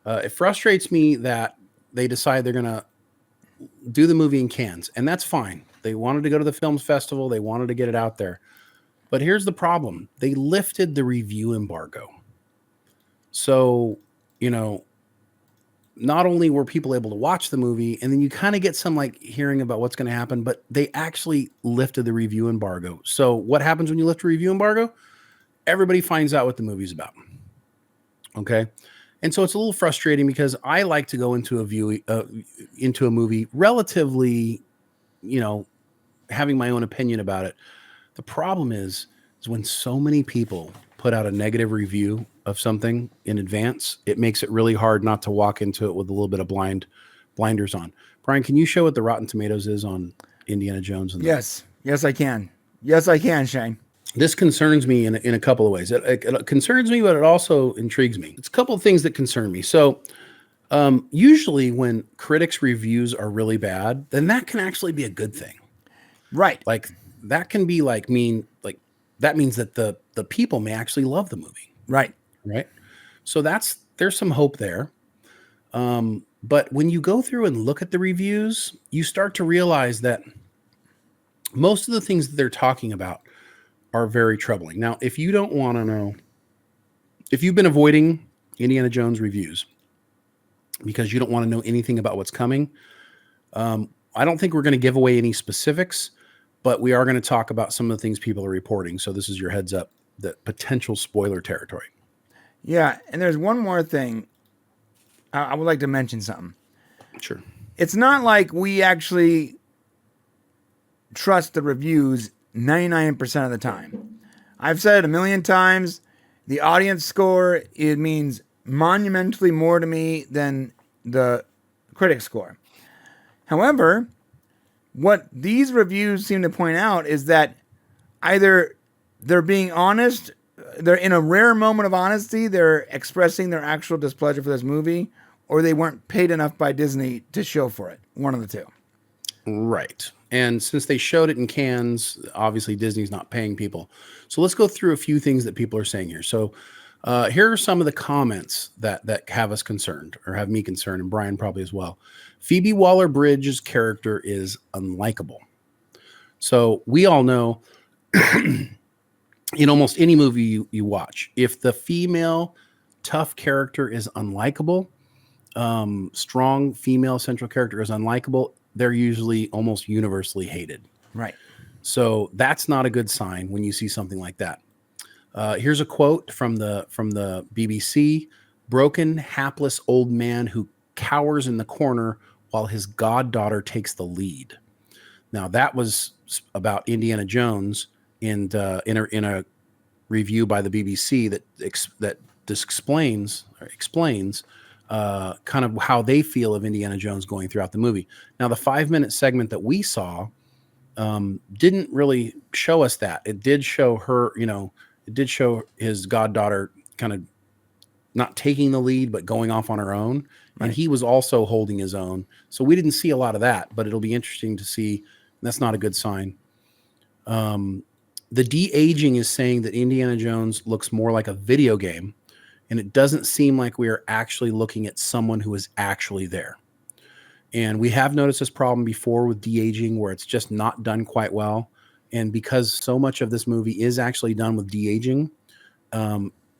It frustrates me that they decide they're going to do the movie in Cannes, and that's fine. They wanted to go to the films festival, they wanted to get it out there. But here's the problem: they lifted the review embargo. So, you know, not only were people able to watch the movie, and then you kind of get some like hearing about what's going to happen, but they actually lifted the review embargo. So, what happens when you lift a review embargo? Everybody finds out what the movie's about. Okay. And so it's a little frustrating because I like to go into a movie relatively, you know, having my own opinion about it. The problem is when so many people put out a negative review of something in advance, it makes it really hard not to walk into it with a little bit of blinders on. Brian, can you show what the Rotten Tomatoes is on Indiana Jones and the Yes. Yes, I can. Yes, I can, Shane. this concerns me in a couple of ways. It concerns me, but it also intrigues me. It's a couple of things that concern me. So, usually when critics' reviews are really bad, then that can actually be a good thing. Right. Like that can be like that means that the people may actually love the movie, Right. right? So there's some hope there. But when you go through and look at the reviews, you start to realize that most of the things that they're talking about are very troubling. Now, if you don't want to know, if you've been avoiding Indiana Jones reviews because you don't want to know anything about what's coming, I don't think we're going to give away any specifics, but we are going to talk about some of the things people are reporting. So this is your heads up, the potential spoiler territory. Yeah. And there's one more thing. I would like to mention something. Sure. It's not like we actually trust the reviews 99% of the time. I've said it a million times. The audience score, it means monumentally more to me than the critic score. However, what these reviews seem to point out is that either they're being honest, they're in a rare moment of honesty, they're expressing their actual displeasure for this movie, or they weren't paid enough by Disney to show for it. One of the two. Right. And since they showed it in Cannes, obviously Disney's not paying people. So let's go through a few things that people are saying here. So here are some of the comments that have us concerned or have me concerned, and Brian probably as well. Phoebe Waller-Bridge's character is unlikable. So we all know in almost any movie you watch, if the female tough character is unlikable, strong female central character is unlikable, they're usually almost universally hated. Right. So that's not a good sign when you see something like that. Here's a quote from the BBC: "Broken, hapless old man who cowers in the corner while his goddaughter takes the lead." Now that was about Indiana Jones, and in a review by the BBC that explains kind of how they feel of Indiana Jones going throughout the movie. Now, the 5 minute segment that we saw didn't really show us that. It did show her, it did show his goddaughter kind of not taking the lead, but going off on her own. And Right. he was also holding his own. So we didn't see a lot of that, but it'll be interesting to see. That's not a good sign. Um, the de aging is saying that Indiana Jones looks more like a video game, and it doesn't seem like we are actually looking at someone who is actually there. And we have noticed this problem before with de aging where it's just not done quite well. And because so much of this movie is actually done with de aging,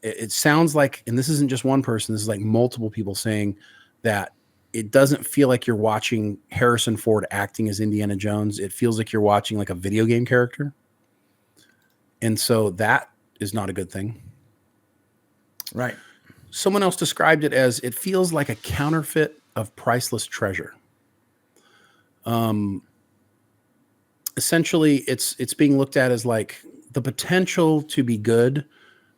it sounds like, and this isn't just one person, this is like multiple people saying that it doesn't feel like you're watching Harrison Ford acting as Indiana Jones. It feels like you're watching like a video game character. And so that is not a good thing. Right. Someone else described it as it feels like a counterfeit of priceless treasure. Um, Essentially, it's being looked at as like the potential to be good,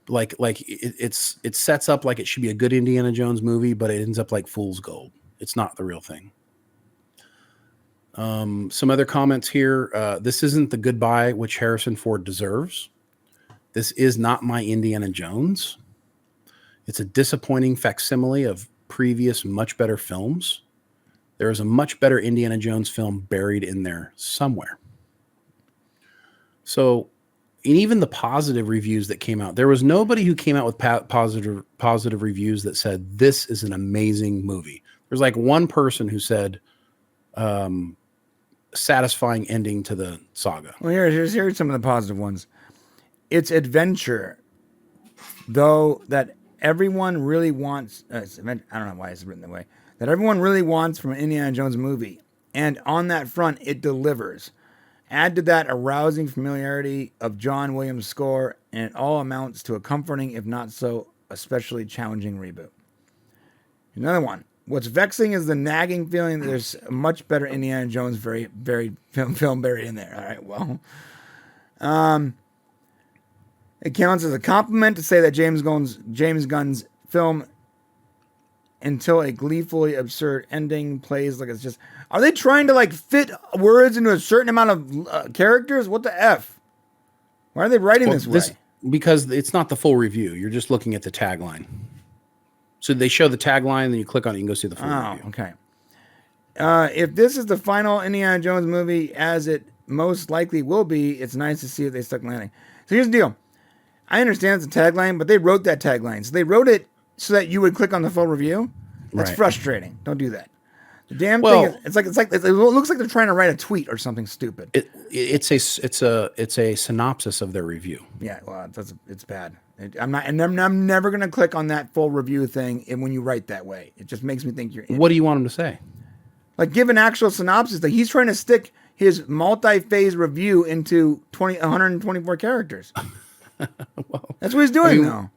it sets up like it should be a good Indiana Jones movie, but it ends up like fool's gold. It's not the real thing. Some other comments here. This isn't the goodbye which Harrison Ford deserves. This is not my Indiana Jones. It's a disappointing facsimile of previous, much better films. There is a much better Indiana Jones film buried in there somewhere. So and even the positive reviews that came out, there was nobody who came out with positive reviews that said this is an amazing movie. There's like one person who said satisfying ending to the saga. Well, here's some of the positive ones. It's adventure, though, that everyone really wants. I don't know why it's written that way. That everyone really wants from an Indiana Jones movie, and on that front, it delivers. Add to that a rousing familiarity of John Williams' score, and it all amounts to a comforting, if not so especially challenging reboot. Another one. What's vexing is the nagging feeling that there's a much better Indiana Jones film buried in there. All right, well. It counts as a compliment to say that James Gunn's film, until a gleefully absurd ending, plays like it's just... Are they trying to like fit words into a certain amount of characters? What the F? Why are they writing this way? Because it's not the full review. You're just looking at the tagline. So they show the tagline, then you click on it, you can go see the full review. Okay. If this is the final Indiana Jones movie, as it most likely will be, it's nice to see that they stuck landing. So here's the deal. I understand it's a tagline, but they wrote that tagline. So they wrote it so that you would click on the full review. That's frustrating. Don't do that. The damn thing is, it looks like they're trying to write a tweet or something stupid. It's a synopsis of their review. Yeah, well, it's bad. I'm never going to click on that full review thing. And when you write that way, it just makes me think you're. What do you want them to say? Like, give an actual synopsis. Like, he's trying to stick his multi-phase review into 124 characters. Well, that's what he's doing now.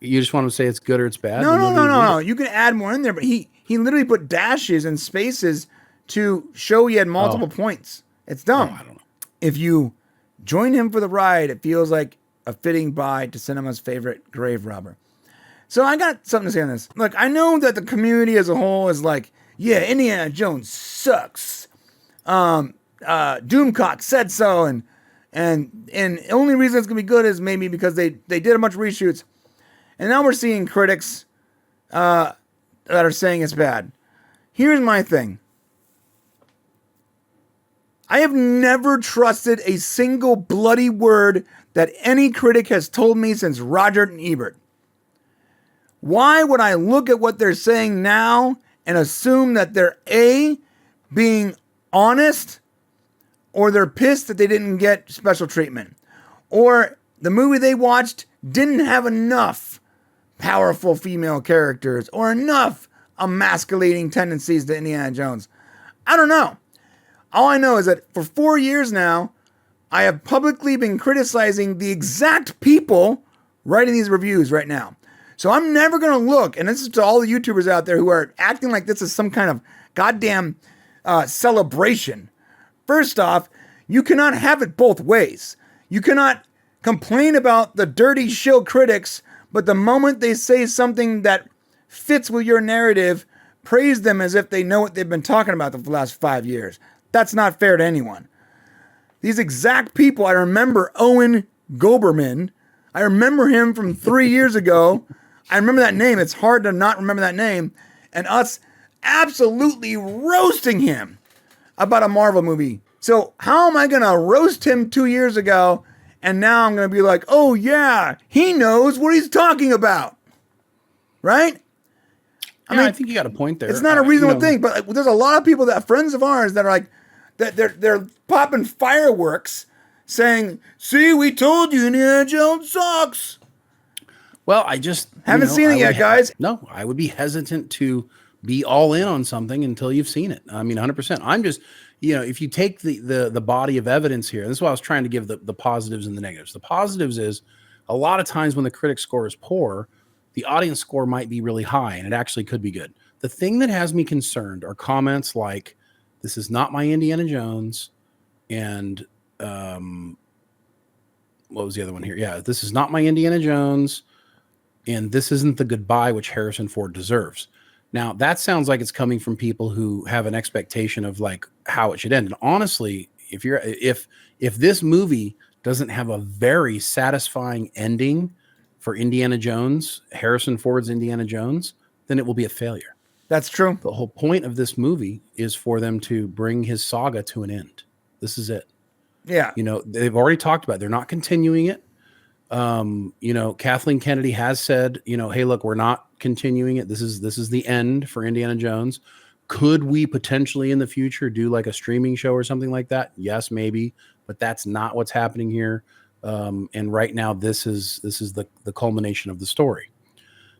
You just want to say it's good or it's bad? No. You can add more in there, but he literally put dashes and spaces to show he had multiple points. It's dumb. I don't know. If you join him for the ride, it feels like a fitting bye to cinema's favorite grave robber. So I got something to say on this. Look, I know that the community as a whole is like, yeah, Indiana Jones sucks. Doomcock said so, and the only reason it's gonna be good is maybe because they did a bunch of reshoots. And now we're seeing critics that are saying it's bad. Here's my thing. I have never trusted a single bloody word that any critic has told me since Roger and Ebert. Why would I look at what they're saying now and assume that they're A, being honest, or they're pissed that they didn't get special treatment, or the movie they watched didn't have enough powerful female characters or enough emasculating tendencies to Indiana Jones? I don't know. All I know is that for 4 years now, I have publicly been criticizing the exact people writing these reviews right now. So I'm never going to look, and this is to all the YouTubers out there who are acting like this is some kind of goddamn celebration. First off, you cannot have it both ways. You cannot complain about the dirty shill critics, but the moment they say something that fits with your narrative, praise them as if they know what they've been talking about the last 5 years. That's not fair to anyone. These exact people, I remember Owen Goberman. I remember him from 3 years ago. I remember that name. It's hard to not remember that name. And us absolutely roasting him about a Marvel movie. So how am I going to roast him 2 years ago, and now I'm going to be like, oh yeah, he knows what he's talking about? Right? I think you got a point there. It's not a reasonable thing, but there's a lot of people that friends of ours that are like, that they're popping fireworks saying, see, we told you Indiana Jones sucks. Well, I just haven't seen it yet, guys. No, I would be hesitant to be all in on something until you've seen it. I mean, 100%. I'm just, if you take the body of evidence here, this is why I was trying to give the positives and the negatives. The positives is a lot of times when the critic score is poor, the audience score might be really high, and it actually could be good. The thing that has me concerned are comments like, this is not my Indiana Jones, and what was the other one here? Yeah, this is not my Indiana Jones, and this isn't the goodbye which Harrison Ford deserves. Now, that sounds like it's coming from people who have an expectation of like how it should end. And honestly, if this movie doesn't have a very satisfying ending for Indiana Jones, Harrison Ford's Indiana Jones, then it will be a failure. That's true. The whole point of this movie is for them to bring his saga to an end. This is it. Yeah. You know, they've already talked about it. They're not continuing it. You know, Kathleen Kennedy has said, you know, hey, look, we're not continuing it. This is the end for Indiana Jones. Could we potentially in the future do like a streaming show or something like that? Yes, maybe, but that's not what's happening here. And right now, this is the culmination of the story.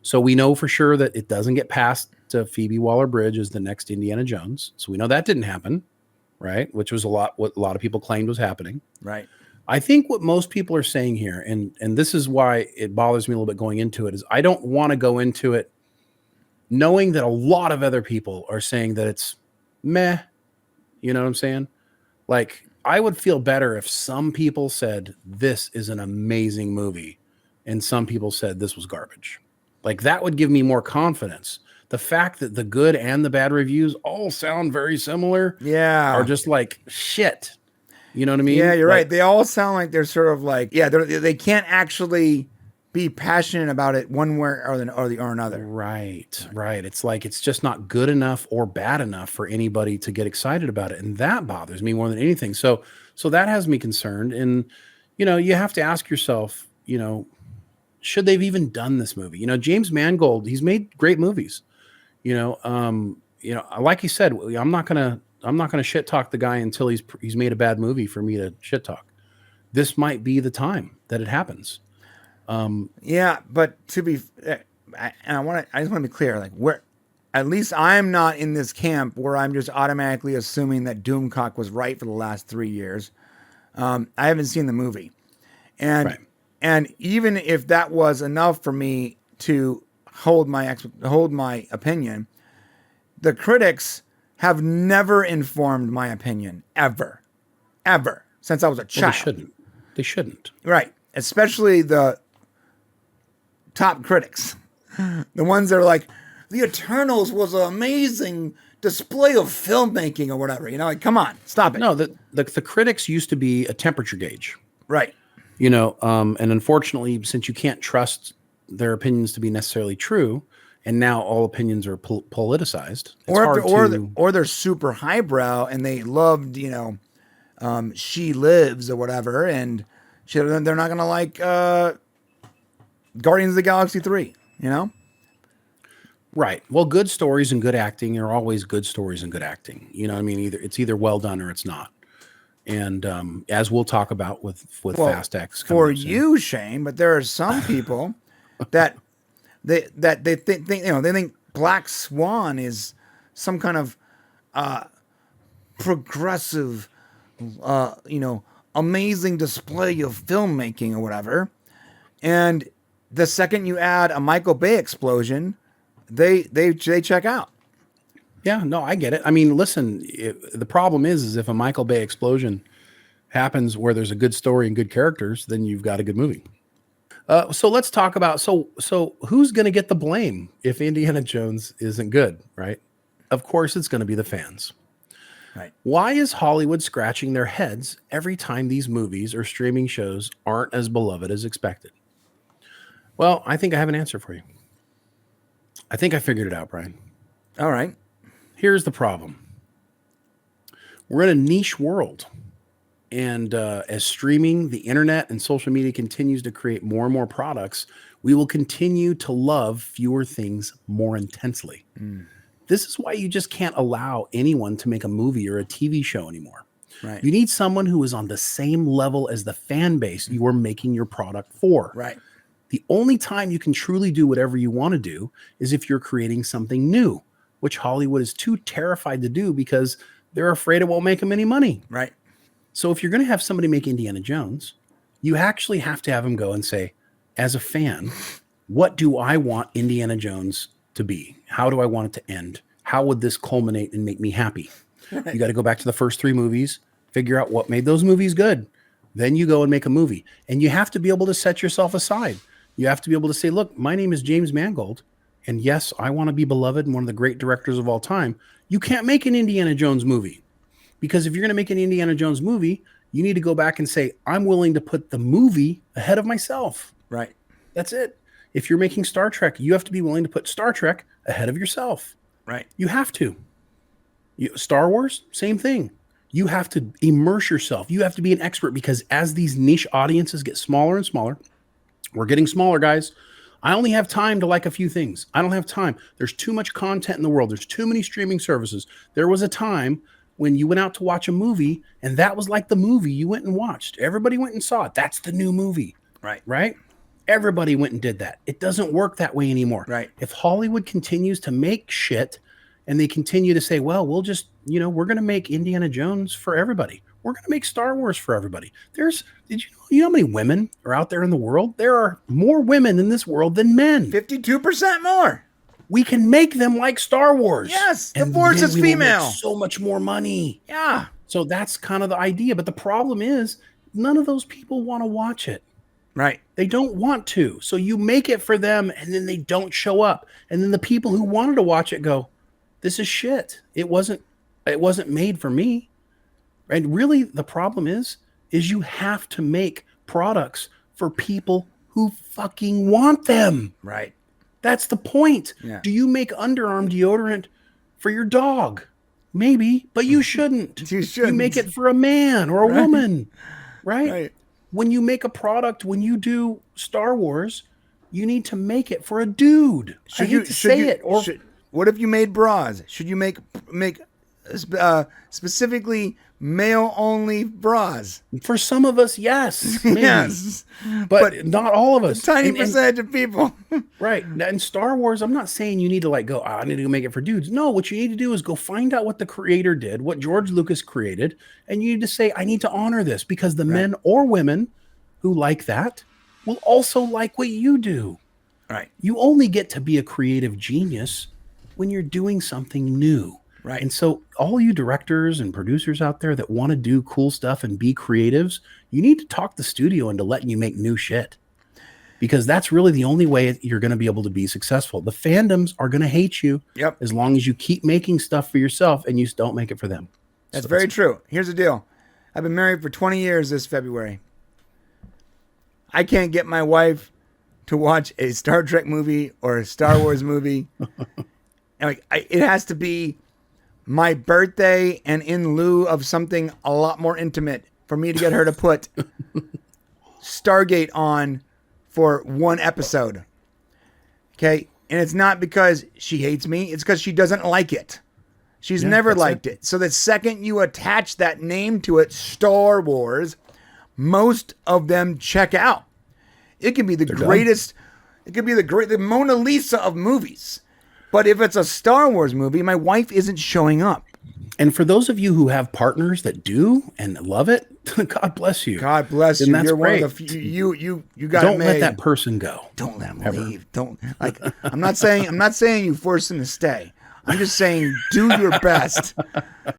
So we know for sure that it doesn't get past Phoebe Waller-Bridge as the next Indiana Jones. So we know that didn't happen, right? Which was what a lot of people claimed was happening. Right. I think what most people are saying here, and this is why it bothers me a little bit going into it, is I don't want to go into it knowing that a lot of other people are saying that it's meh. You know what I'm saying? Like, I would feel better if some people said this is an amazing movie and some people said this was garbage. Like, that would give me more confidence. The fact that the good and the bad reviews all sound very similar Yeah. are just like shit. You know what I mean? Yeah, you're Like, right. They all sound like they're sort of like, yeah, they can't actually be passionate about it one way or another. Right. It's like it's just not good enough or bad enough for anybody to get excited about it, and that bothers me more than anything. So that has me concerned. And you know, you have to ask yourself, you know, should they've even done this movie? You know, James Mangold, he's made great movies. You know, like he said, I'm not gonna shit talk the guy until he's made a bad movie for me to shit talk. This might be the time that it happens. Yeah, but to be, I just want to be clear, like where, at least I'm not in this camp where I'm just automatically assuming that Doomcock was right for the last 3 years. I haven't seen the movie, and Right. and even if that was enough for me to hold my opinion, the critics have never informed my opinion ever, since I was a Well, child. They shouldn't. Right, especially the top critics, the ones that are like, the Eternals was an amazing display of filmmaking or whatever. You know, like, come on, stop it. No, the critics used to be a temperature gauge. Right. You know, and unfortunately, since you can't trust their opinions to be necessarily true, and now all opinions are politicized, it's hard to. Or they're super highbrow and they loved, you know, She Lives or whatever, and they're not gonna like Guardians of the Galaxy 3. You know. Right. Well, good stories and good acting are always good stories and good acting. You know what I mean? It's either well done or it's not. And as we'll talk about with Fast X coming for up soon. you, Shane, but there are some people that they think, you know, they think Black Swan is some kind of progressive, you know, amazing display of filmmaking or whatever. And the second you add a Michael Bay explosion, they check out. Yeah, no, I get it. I mean, listen, the problem is if a Michael Bay explosion happens where there's a good story and good characters, then you've got a good movie. So let's talk about so who's going to get the blame if Indiana Jones isn't good, right? Of course, it's going to be the fans. Right. Why is Hollywood scratching their heads every time these movies or streaming shows aren't as beloved as expected? Well, I think I have an answer for you. I think I figured it out, Brian. All right. Here's the problem. We're in a niche world. And as streaming, the internet, and social media continues to create more and more products, we will continue to love fewer things more intensely. This is why you just can't allow anyone to make a movie or a TV show anymore. Right. You need someone who is on the same level as the fan base you are making your product for. Right. The only time you can truly do whatever you want to do is if you're creating something new, which Hollywood is too terrified to do because they're afraid it won't make them any money. Right. So if you're going to have somebody make Indiana Jones, you actually have to have them go and say, as a fan, what do I want Indiana Jones to be? How do I want it to end? How would this culminate and make me happy? Right. You got to go back to the first 3 movies, figure out what made those movies good. Then you go and make a movie. And you have to be able to set yourself aside. You have to be able to say, look, my name is James Mangold. And yes, I want to be beloved and one of the great directors of all time. You can't make an Indiana Jones movie. Because if you're going to make an Indiana Jones movie, you need to go back and say, I'm willing to put the movie ahead of myself. Right. That's it. If you're making Star Trek, you have to be willing to put Star Trek ahead of yourself. Right. You have to. Star Wars, same thing. You have to immerse yourself. You have to be an expert, because as these niche audiences get smaller and smaller, we're getting smaller, guys. I only have time to like a few things. I don't have time. There's too much content in the world. There's too many streaming services. There was a time when you went out to watch a movie, and that was like the movie you went and watched. Everybody went and saw it. That's the new movie. Right? Everybody went and did that. It doesn't work that way anymore. Right. If Hollywood continues to make shit and they continue to say, well, we'll just, we're going to make Indiana Jones for everybody. We're going to make Star Wars for everybody. Did you know how many women are out there in the world? There are more women in this world than men. 52% more. We can make them like Star Wars. Yes, the Force is female. So much more money. Yeah. So that's kind of the idea. But the problem is, none of those people want to watch it. Right. They don't want to. So you make it for them, and then they don't show up. And then the people who wanted to watch it go, this is shit. It wasn't made for me. And really the problem is you have to make products for people who fucking want them. Right. That's the point. Yeah. Do you make underarm deodorant for your dog? Maybe, but you shouldn't. You make it for a man or a woman. Right? When you make a product, when you do Star Wars, you need to make it for a dude. What if you made bras? Should you make specifically male-only bras? For some of us, yes. Maybe. Yes. But not all of us. Tiny percentage of people. Right. In Star Wars, I'm not saying you need to go, I need to go make it for dudes. No, what you need to do is go find out what the creator did, what George Lucas created, and you need to say, I need to honor this, because the men or women who like that will also like what you do. Right. You only get to be a creative genius when you're doing something new. Right. And so all you directors and producers out there that want to do cool stuff and be creatives, you need to talk the studio into letting you make new shit, because that's really the only way you're going to be able to be successful. The fandoms are going to hate you as long as you keep making stuff for yourself and you don't make it for them. That's very true. Here's the deal. I've been married for 20 years this February. I can't get my wife to watch a Star Trek movie or a Star Wars movie. And it has to be my birthday and in lieu of something a lot more intimate for me to get her to put Stargate on for one episode. Okay? And it's not because she hates me. It's because she doesn't like it. She's never liked it. So the second you attach that name to it, Star Wars, most of them check out. It can be the greatest. It could be the Mona Lisa of movies. But if it's a Star Wars movie, my wife isn't showing up. And for those of you who have partners that do and love it, God bless you. God bless you. You're great. one of the few, you got it made. Don't let that person go. Don't let him leave. Don't I'm not saying you force him to stay. I'm just saying do your best.